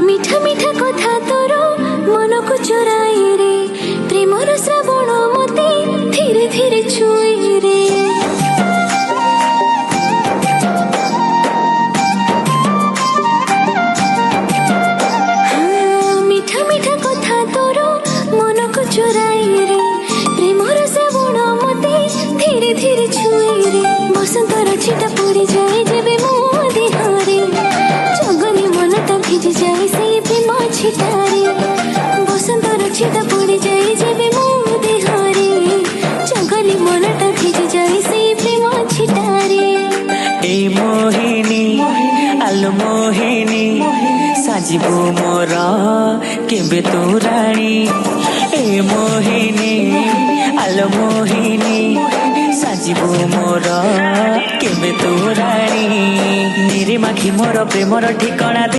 मीठा मीठा कथा तोर मन को चोराए रे प्रेमर श्रावण मते धीरे धीरे छुए रे मीठा मीठा कथा तोर मन को चोराए रे प्रेमर श्रावण मते धीरे धीरे छुए रे बसंतर छिटा पड़ी जाए जेबे मो देहरे जगनी मनटा भिजी जाए से प्रेम छिटारे बसंतर छिटा पड़ी जाए जेबे मो देहरे जगनी मनटा भिजी जाए से प्रेम छिटारे ए मोहिनी आलो मोहिनी साजिबो मोर केबे तू रानी ए मोहिनी आलो मोहिनी साजिबो मोर केबे तू रानी निरे माखी मोर प्रेमर ठिकଣା